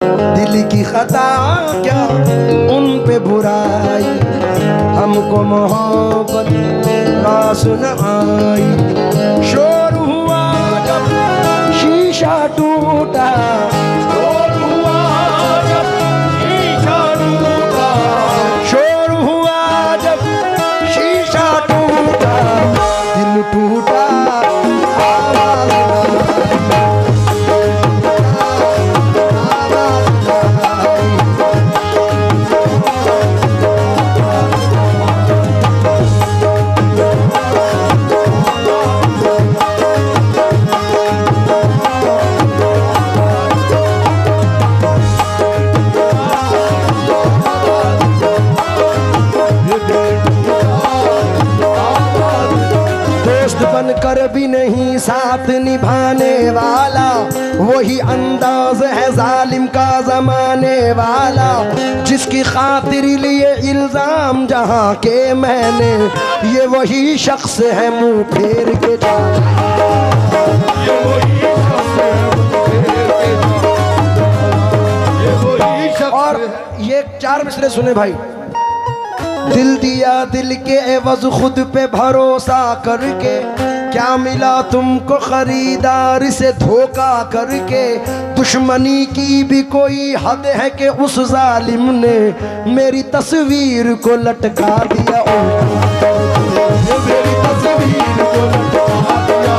दिल की खता क्या उन पे बुराई, हमको मोहब्बत रास न आई। शोर हुआ जब शीशा टूटा, शोर हुआ जब शीशा टूटा, शोर हुआ जब शीशा टूटा, दिल टूटा कर भी नहीं साथ निभाने वाला, वही अंदाज है जालिम का जमाने वाला। जिसकी खातिर लिए इल्जाम जहां के मैंने, ये वही शख्स है मुंह फेर के जाना, ये वही शख्स है मुंह फेर के जाना, ये वही शख्स। और ये 4 मिसरे सुने भाई। दिल दिया दिल के एवज खुद पे भरोसा करके, क्या मिला तुमको खरीदार से धोखा करके। दुश्मनी की भी कोई हद है कि उस जालिम ने मेरी तस्वीर को लटका दिया, मेरी तस्वीर को लटका दिया,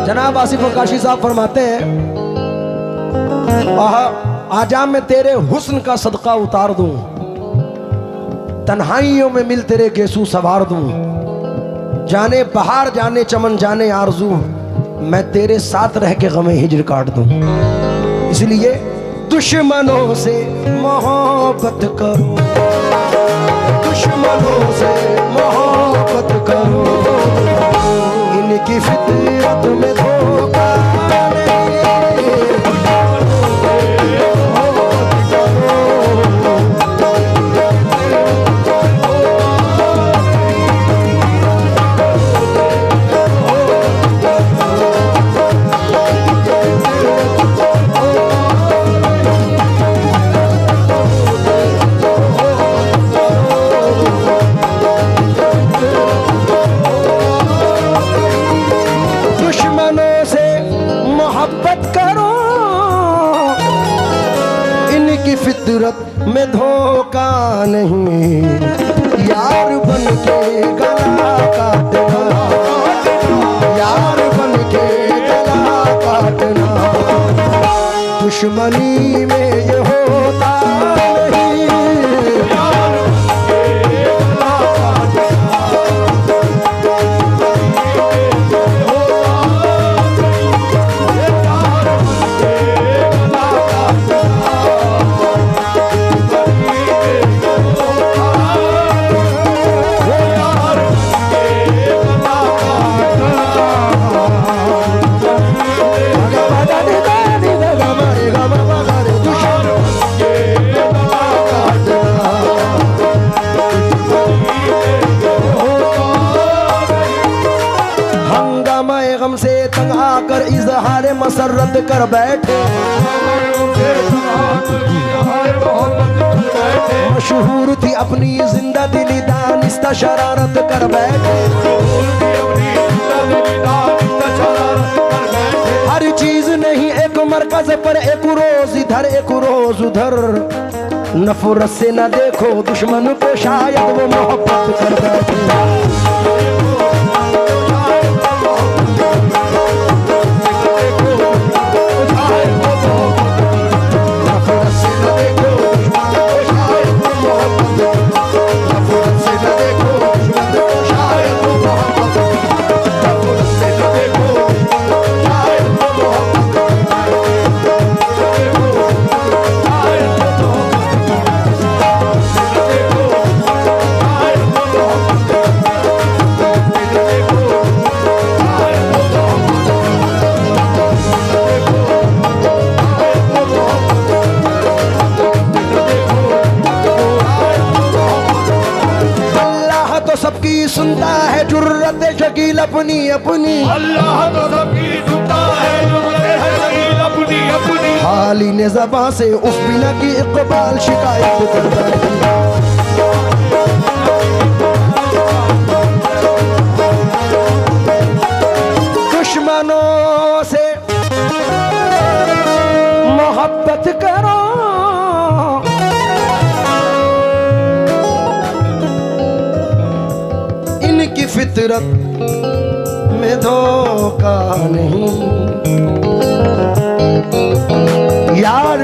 जनाब आसिफ काशी साहब फरमाते हैं, आजा मैं तेरे हुस्न का सदका उतार दूं, तन्हाइयों में मिल तेरे गेसू सवार दूं, जाने बहार जाने चमन जाने आरजू, मैं तेरे साथ रह के गमे हिजर काट दूं। इसलिए दुश्मनों से मोहब्बत करो, दुश्मनों से मोहब्बत करो, इनकी फितरत में धोखा फितरत में धोखा नहीं, यार बन के गला काटना, यार बन के गला काटना, दुश्मनी में ये होता नहीं, यार बन के गला काटना, इजहार मसरत कर बैठे, मशहूर थी अपनी जिंदा दिली दानिस्ता शरारत कर बैठे, हर चीज नहीं एक मरकज पर, एक रोज इधर एक रोज उधर, नफरत से न देखो दुश्मन को, शायद वो मोहब्बत कर बैठे। सबकी सुनता है जुर्रत शकील अपनी अपनी, अल्लाह तो सबकी सुनता है जुर्रत शकील अपनी अपनी। हाली ने ज़बां से उफ बिना की इक़बाल शिकायत करता है। दुश्मनों से मोहब्बत करो, इनकी फितरत में धोखा नहीं। यार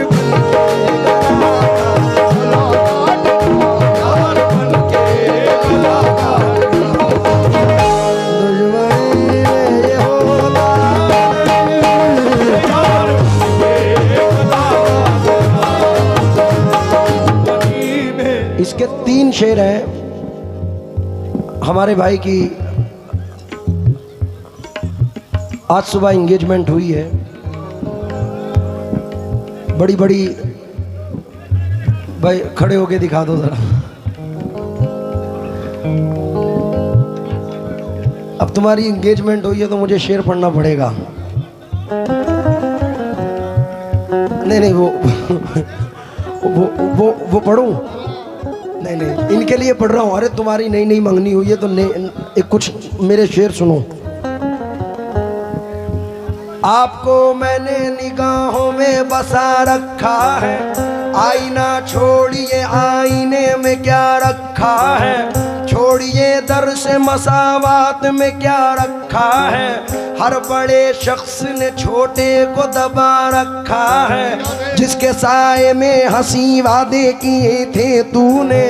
इसके 3 शेर हैं। हमारे भाई की आज सुबह एंगेजमेंट हुई है, बड़ी बड़ी। भाई खड़े होके दिखा दो जरा। अब तुम्हारी एंगेजमेंट हुई है तो मुझे शेर पढ़ना पड़ेगा। नहीं नहीं वो पढ़ूं? नहीं नहीं, इनके लिए पढ़ रहा हूँ। अरे तुम्हारी नई नई मंगनी हुई है तो एक कुछ मेरे शेर सुनो। आपको मैंने निगाहों में बसा रखा है, आईना छोड़िए आईने में क्या रखा है, छोड़िए दर से मसावात में क्या रखा है, हर बड़े शख्स ने छोटे को दबा रखा है, जिसके साए में हंसी वादे किए थे तूने,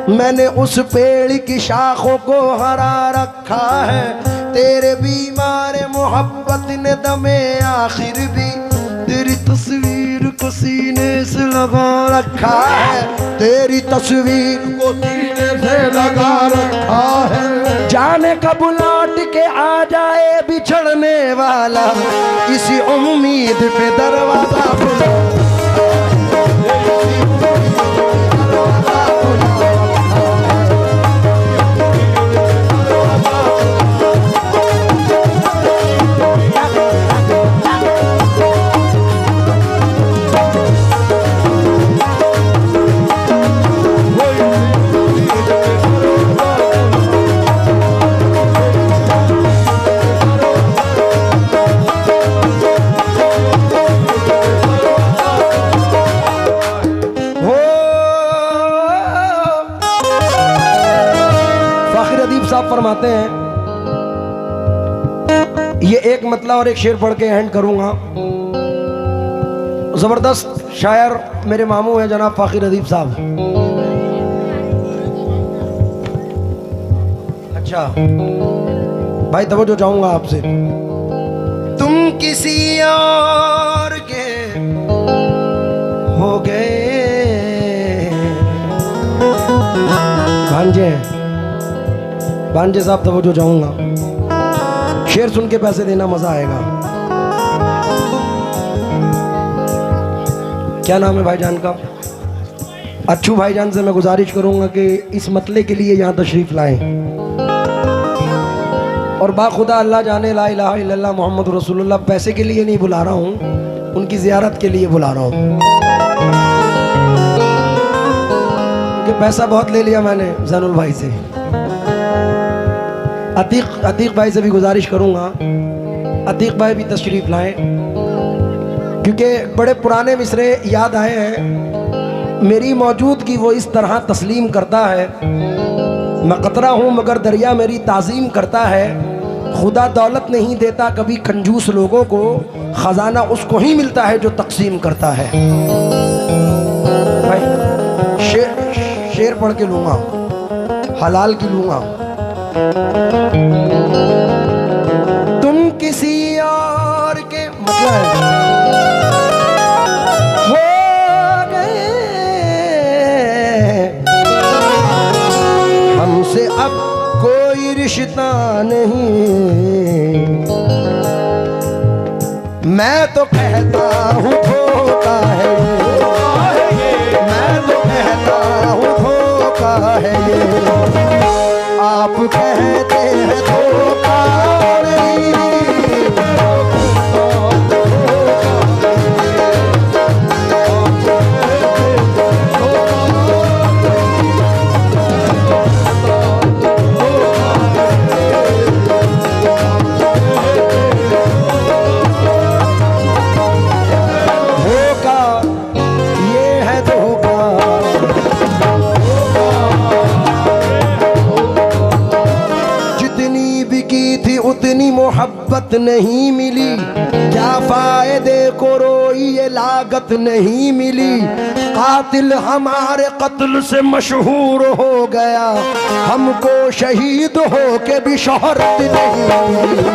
मैंने उस पेड़ की शाखों को हरा रखा है, तेरे बीमार मोहब्बत ने दमे आखिर भी तेरी तस्वीर को सीने से लगा रखा है, तेरी तस्वीर को सीने से लगा रखा है। जाने कब लौट के आ जाए बिछड़ने वाला, इसी उम्मीद पे दरवाजा खुला। फरमाते हैं, ये एक मतला और एक शेर पढ़ के एंड करूंगा। जबरदस्त शायर मेरे मामू हैं जनाब फाखिर अदीब साहब। अच्छा भाई तवज्जो चाहूंगा आपसे। तुम किसी और के हो गए भांजे, भांजे साहब तवज्जो चाहूंगा, शेर सुन के पैसे देना, मजा आएगा। क्या नाम है भाईजान का? अच्छू भाईजान से मैं गुजारिश करूंगा कि इस मतले के लिए यहाँ तशरीफ लाएं। और बाखुदा अल्लाह जाने ला इलाहा इल्लल्लाह मोहम्मद रसूलुल्लाह पैसे के लिए नहीं बुला रहा हूँ, उनकी ज़ियारत के लिए बुला रहा हूँ। क्योंकि पैसा बहुत ले लिया मैंने जैनुल भाई से। अतीक भाई से भी गुजारिश करूंगा, अतीक भाई भी तशरीफ लाएं, क्योंकि बड़े पुराने मिसरे याद आए हैं। मेरी मौजूदगी वो इस तरह तस्लीम करता है, मैं कतरा हूँ मगर दरिया मेरी ताज़ीम करता है। खुदा दौलत नहीं देता कभी कंजूस लोगों को, ख़जाना उसको ही मिलता है जो तकसीम करता है। भाई शेर पढ़ के लूँगा, हलाल की लूँगा। तुम किसी और के मतलब हो गए, हमसे अब कोई रिश्ता नहीं, मैं तो कहता हूँ धोखा है ये, मैं तो कहता हूँ धोखा है ये। आप कहते हैं धोखा नहीं, उतनी मोहब्बत नहीं मिली, क्या फायदे को रोई ये लागत नहीं मिली। कातिल हमारे कत्ल से मशहूर हो गया, हमको शहीद हो के भी शोहरत नहीं मिली।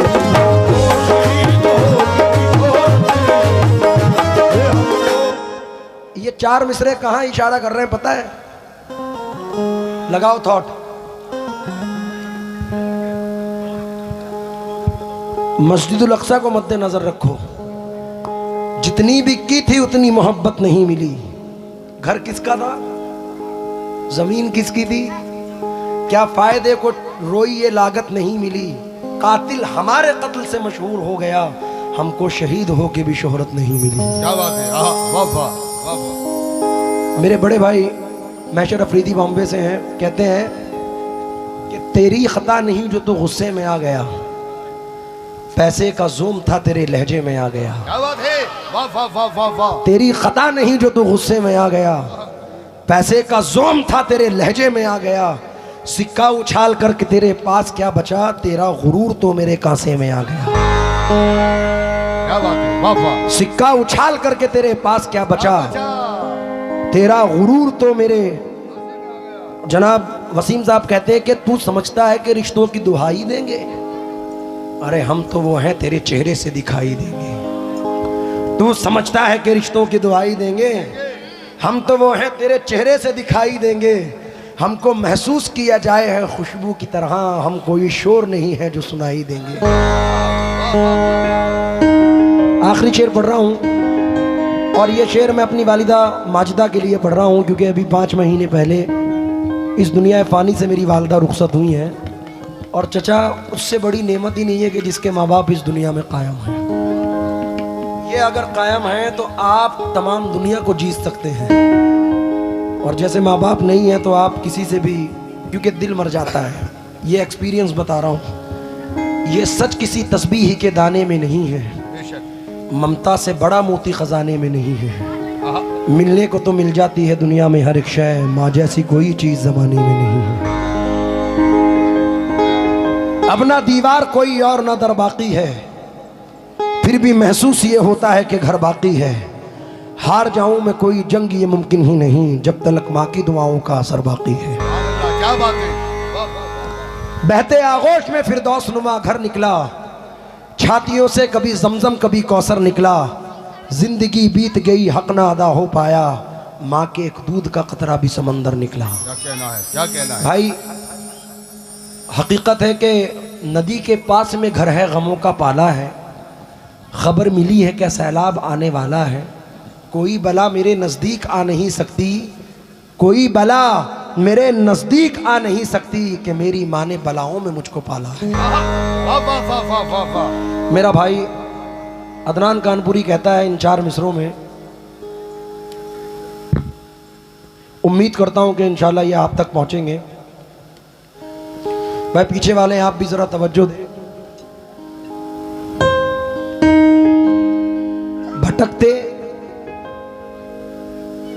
ये चार मिसरे कहाँ इशारा कर रहे हैं पता है? लगाओ थॉट। मस्जिदुल अक्सा को मद्देनजर रखो, जितनी भी की थी उतनी मोहब्बत नहीं मिली। घर किसका था? जमीन किसकी थी? क्या फायदे को रोई ये लागत नहीं मिली। कातिल हमारे कत्ल से मशहूर हो गया, हमको शहीद हो के भी शोहरत नहीं मिली। क्या बात है, वाह वाह वाह। मेरे बड़े भाई मैशर अफरीदी बॉम्बे से हैं, कहते हैं कि तेरी खता नहीं जो तू गुस्से में आ गया, पैसे का जोम था तेरे लहजे में आ गया। क्या बात है, वाह वाह वाह वाह वाह। तेरी खता नहीं जो तू गुस्से में आ गया, पैसे का जोम था तेरे लहजे में आ गया। सिक्का उछाल करके तेरे पास क्या बचा, तेरा गुरूर तो मेरे कांसे में आ गया। क्या बात है, वाह वाह। सिक्का उछाल करके तेरे पास क्या बचा, तेरा गुरूर तो मेरे। जनाब वसीम साहब कहते हैं कि तू समझता है कि रिश्तों की दुहाई देंगे, अरे हम तो वो हैं तेरे चेहरे से दिखाई देंगे। तू समझता है कि रिश्तों की दुआई देंगे, हम तो वो हैं तेरे चेहरे से दिखाई देंगे। हमको महसूस किया जाए है खुशबू की तरह, हम कोई शोर नहीं है जो सुनाई देंगे। आखिरी शेर पढ़ रहा हूँ, और ये शेर मैं अपनी वालिदा माजिदा के लिए पढ़ रहा हूँ, क्योंकि अभी 5 महीने पहले इस दुनिया फ़ानी से मेरी वालिदा रुखसत हुई हैं। और चचा, उससे बड़ी नेमत ही नहीं है कि जिसके माँ बाप इस दुनिया में कायम हैं। ये अगर कायम हैं तो आप तमाम दुनिया को जीत सकते हैं, और जैसे माँ बाप नहीं है तो आप किसी से भी, क्योंकि दिल मर जाता है। ये एक्सपीरियंस बता रहा हूँ, ये सच किसी तस्बीह के दाने में नहीं है, ममता से बड़ा मोती खजाने में नहीं है। मिलने को तो मिल जाती है दुनिया में हर एक शय, माँ जैसी कोई चीज़ ज़माने में नहीं है। अब ना दीवार कोई और ना दर बाकी है, फिर भी महसूस ये होता है कि घर बाकी है। हार जाऊं मैं कोई जंग ये मुमकिन ही नहीं, जब तक माँ की दुआओं का असर बाकी है। क्या बात है। बहते आगोश में फिरदौस नुमा घर निकला, छातियों से कभी जमजम कभी कौसर निकला। जिंदगी बीत गई हक ना अदा हो पाया, माँ के एक दूध का कतरा भी समंदर निकला। क्या कहना है, क्या कहना है भाई। हकीकत है कि नदी के पास में घर है, गमों का पाला है। खबर मिली है क्या सैलाब आने वाला है, कोई बला मेरे नज़दीक आ नहीं सकती, कोई बला मेरे नज़दीक आ नहीं सकती, कि मेरी माँ ने बलाओं में मुझको पाला है। वाह वाह वाह वाह वाह वाह। मेरा भाई अदनान कानपुरी कहता है इन 4 मिसरों में, उम्मीद करता हूँ कि इंशाल्लाह ये आप तक पहुँचेंगे। भाई पीछे वाले आप भी जरा तवज्जो दें।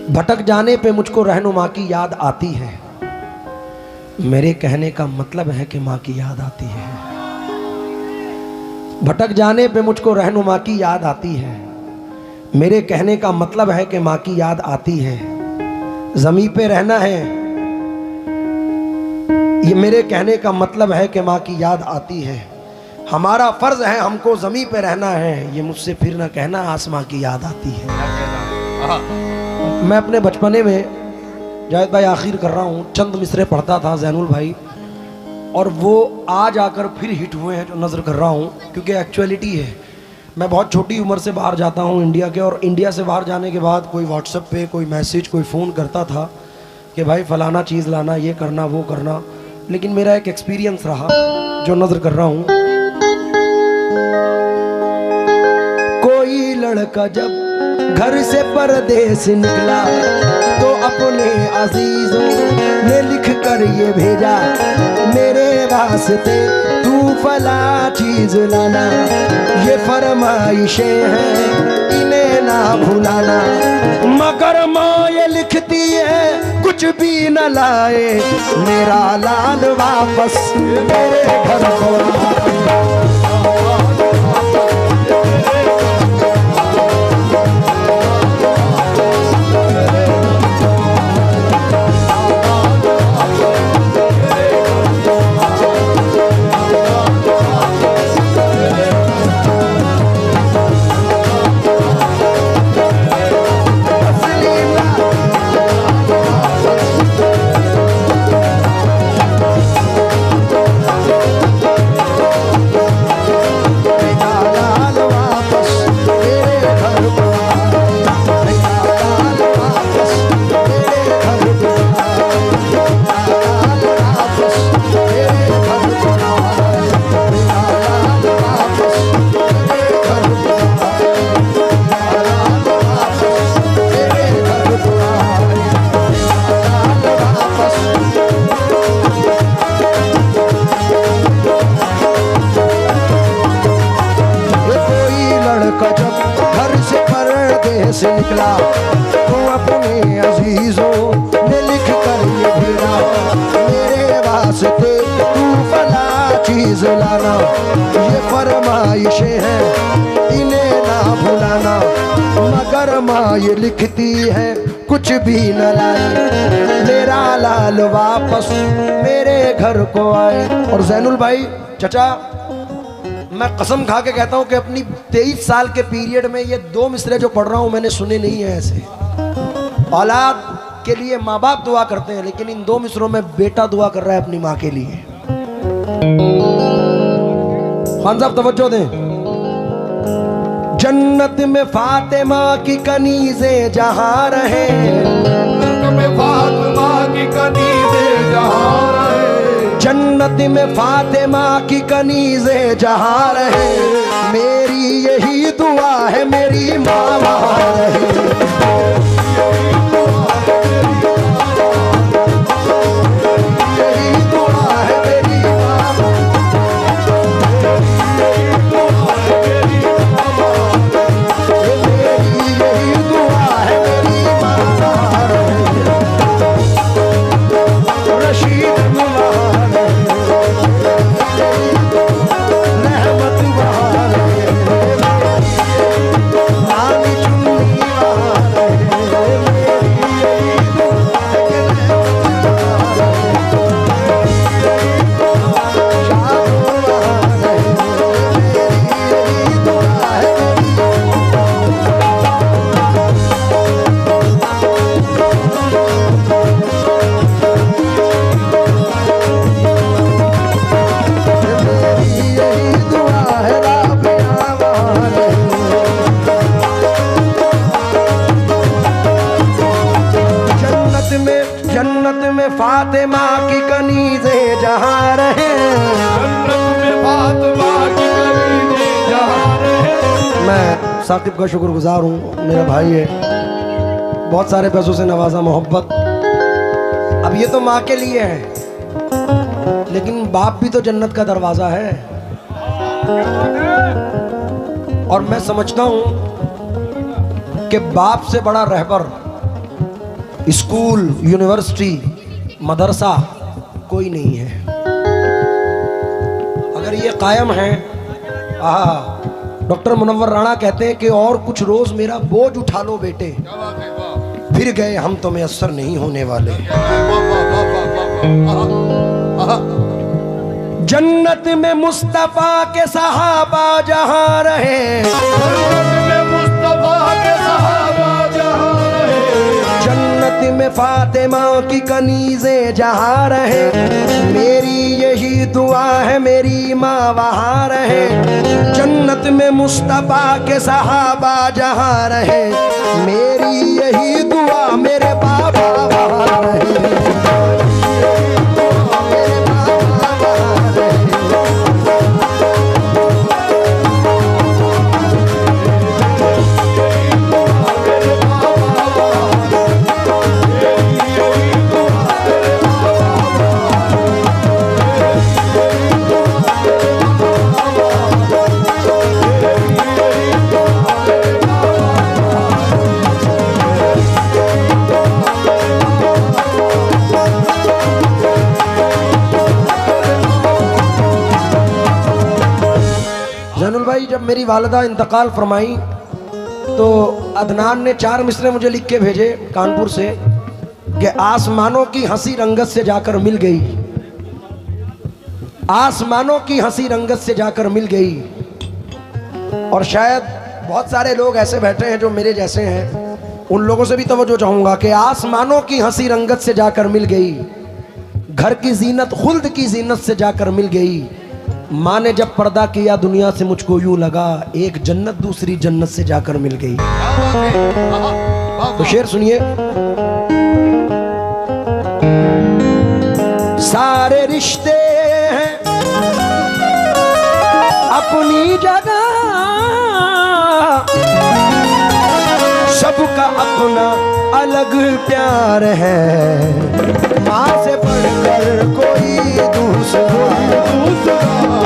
भटक जाने पे मुझको रहनुमा की याद आती है, मेरे कहने का मतलब है कि माँ की याद आती है। भटक जाने पे मुझको रहनुमा की याद आती है, मेरे कहने का मतलब है कि माँ की याद आती है। ज़मीं पे रहना है, ये मेरे कहने का मतलब है कि माँ की याद आती है। हमारा फ़र्ज़ है हमको ज़मीं पे रहना है, ये मुझसे फिर ना कहना आसमां की याद आती है। मैं अपने बचपने में, जावेद भाई आखिर कर रहा हूँ, चंद मिसरे पढ़ता था ज़ैनुल भाई, और वो आज आकर फिर हिट हुए हैं जो नज़र कर रहा हूँ, क्योंकि एक्चुअलिटी है। मैं बहुत छोटी उम्र से बाहर जाता हूँ इंडिया के, और इंडिया से बाहर जाने के बाद कोई व्हाट्सएप पे कोई मैसेज कोई फ़ोन करता था कि भाई फ़लाना चीज़ लाना, ये करना वो करना। लेकिन मेरा एक एक्सपीरियंस रहा जो नजर कर रहा हूं। कोई लड़का जब घर से परदेस निकला तो अपने अजीजों ने लिख कर ये भेजा, मेरे वास्ते तू फला चीज लाना, ये फरमाइशें हैं इन्हें ना भुलाना। मगर माँ ये लिखती है कुछ भी न लाए, मेरा लाल वापस मेरे घर को आए। से निकला तो अपने अजीजों ने लिख कर ये भेजा, मेरे वास्ते तू फला चीज लाना, ये फरमाइशें हैं इन्हें ना भुलाना। मगर माँ ये लिखती है कुछ भी न लाए, मेरा लाल वापस मेरे घर को आए। और जैनुल भाई चचा, मैं कसम खा के कहता हूं कि अपनी 23 साल के पीरियड में ये 2 मिसरे जो पढ़ रहा हूं मैंने सुने नहीं है ऐसे। औलाद के लिए माँ बाप दुआ करते हैं, लेकिन इन 2 मिसरों में बेटा दुआ कर रहा है अपनी माँ के लिए। खान साहब तवज्जो दें। जन्नत में फातिमा की कनीज़े जहां रहे, जन्नत में फातिमा की कनीज़े जहां रहे, जन्नत में फातिमा की कनीज़े जहां रहे, मेरी यही दुआ है मेरी माँ वहां रहे। फातिमा की कनीज़े जहां रहे, जन्नत में फातिमा की कनीज़े जहां रहे। मैं साकिब का शुक्रगुजार हूँ, मेरा भाई है, बहुत सारे पैसों से नवाजा, मोहब्बत। अब ये तो माँ के लिए है, लेकिन बाप भी तो जन्नत का दरवाजा है। और मैं समझता हूँ कि बाप से बड़ा रहबर स्कूल, यूनिवर्सिटी, मदरसा कोई नहीं है। अगर ये कायम है, डॉक्टर मुनव्वर राणा कहते हैं कि और कुछ रोज मेरा बोझ उठा लो बेटे, फिर गए हम तो मैसर नहीं होने वाले। जन्नत में मुस्तफा के सहाबा जहां रहे, जन्नत में मुस्तफा के सहाबा जहां रहे, जन्नत में फातिमा की कनीज़े जहां रहे, मेरी यही दुआ है मेरी माँ वहां रहे। जन्नत में मुस्तफा के सहाबा जहां रहे, मेरी यही दुआ मेरे बाबा वहां रहे। मेरे जैनुल भाई, जब मेरी वालिदा इंतकाल फरमाई तो अदनान ने 4 मिसरे मुझे लिख के भेजे कानपुर से कि आसमानों की हंसी रंगत से जाकर मिल गई, आसमानों की हंसी रंगत से जाकर मिल गई। और शायद बहुत सारे लोग ऐसे बैठे हैं जो मेरे जैसे हैं, उन लोगों से भी तवज्जो चाहूँगा कि आसमानों की हंसी रंगत से जाकर मिल गई, घर की जीनत खुल्द की जीनत से जाकर मिल गई। माँ ने जब पर्दा किया दुनिया से मुझको यूं लगा, एक जन्नत दूसरी जन्नत से जाकर मिल गई। तो शेर सुनिए। सारे रिश्ते हैं अपनी जगह, सबका अपना अलग प्यार है, माँ से बढ़कर कोई दूसरा,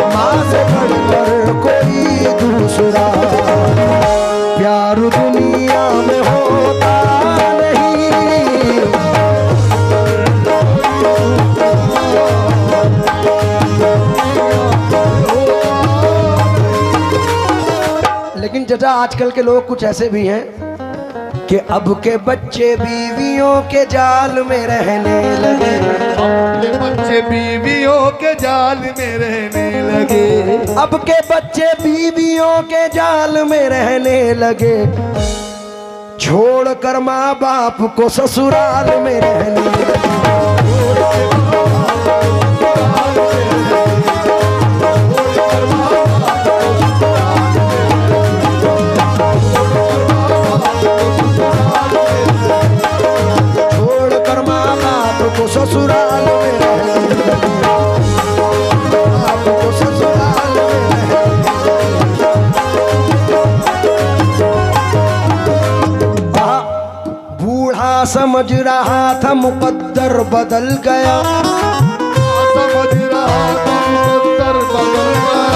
माँ से बढ़कर कोई दूसरा प्यार दुनिया में होता नहीं। लेकिन चाचा आजकल के लोग कुछ ऐसे भी हैं कि अब के बच्चे बीवियों के जाल में रहने लगे, अब के बच्चे बीवियों के जाल में रहने लगे, अब के बच्चे बीवियों के जाल में रहने लगे, छोड़कर माँ बाप को ससुराल में रहने लगे। ससुराल में आपको ससुराल में। बूढ़ा समझ रहा था मुकद्दर बदल गया, समझ रहा था मुकद्दर बदल गया।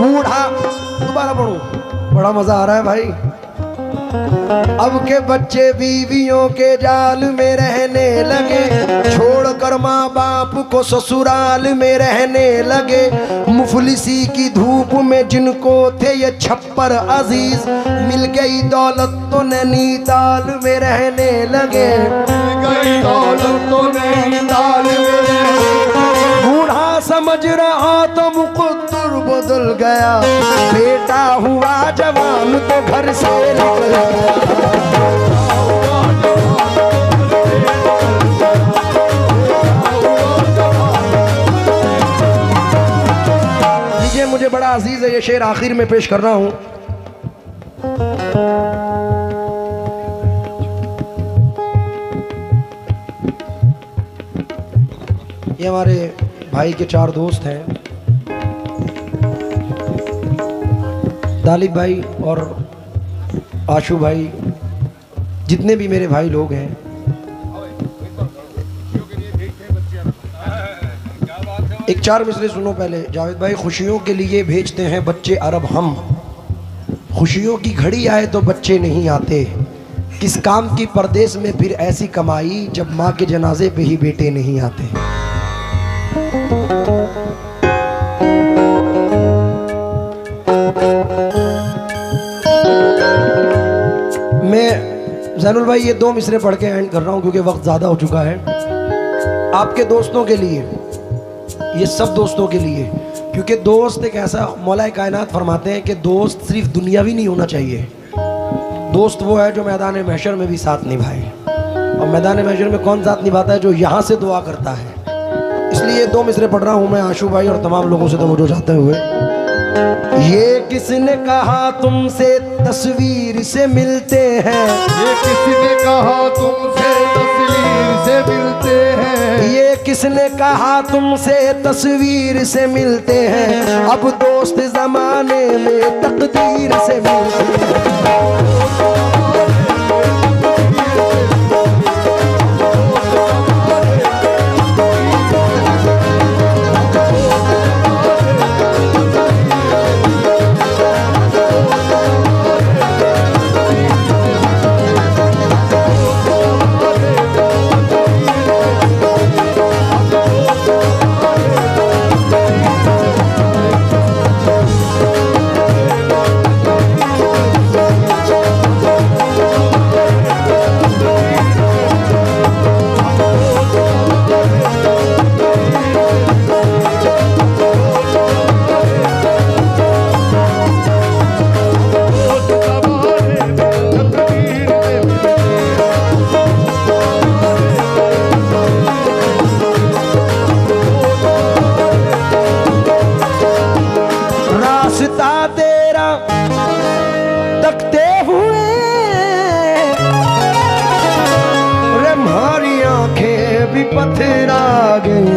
बूढ़ा, दोबारा पढ़ो, बड़ा मजा आ रहा है भाई। अब के बच्चे बीवियों के जाल में रहने लगे, छोड़कर माँ बाप को ससुराल में रहने लगे। मुफलिसी की धूप में जिनको थे ये छप्पर अजीज, मिल गई दौलत तो नैनीताल में रहने लगे, मिल गई दौलत तो नैनीताल में। बूढ़ा समझ रहा तो मुकद्दर बदल गया, बेटा हुआ जवान तो घर से निकल गया। लीजिए, मुझे बड़ा अजीज है ये शेर आखिर में पेश कर रहा हूं। ये हमारे भाई के 4 दोस्त हैं, तालिब भाई और आशू भाई, जितने भी मेरे भाई लोग हैं। एक 4 मिसरे सुनो पहले। जावेद भाई, खुशियों के लिए भेजते हैं बच्चे अरब हम, खुशियों की घड़ी आए तो बच्चे नहीं आते, किस काम की परदेश में फिर ऐसी कमाई, जब माँ के जनाजे पे ही बेटे नहीं आते। मैं जैनुल भाई ये 2 मिसरे पढ़ के एंड कर रहा हूँ क्योंकि वक्त ज़्यादा हो चुका है। आपके दोस्तों के लिए, ये सब दोस्तों के लिए, क्योंकि दोस्त एक ऐसा, मौला कायनात फरमाते हैं कि दोस्त सिर्फ दुनियावी नहीं होना चाहिए, दोस्त वो है जो मैदान महशर में भी साथ निभाए। और मैदान महशर में कौन साथ निभाता है? जो यहाँ से दुआ करता है। इसलिए 2 मिसरे पढ़ रहा हूँ मैं आशू भाई और तमाम लोगों से तवज्जो चाहते हुए। ये किसने कहा तुमसे तस्वीर से मिलते हैं, ये किसने कहा तुमसे तस्वीर से मिलते हैं, ये किसने कहा तुमसे तस्वीर से मिलते हैं, अब दोस्त जमाने में तकदीर से मिलते हैं। पथरा गई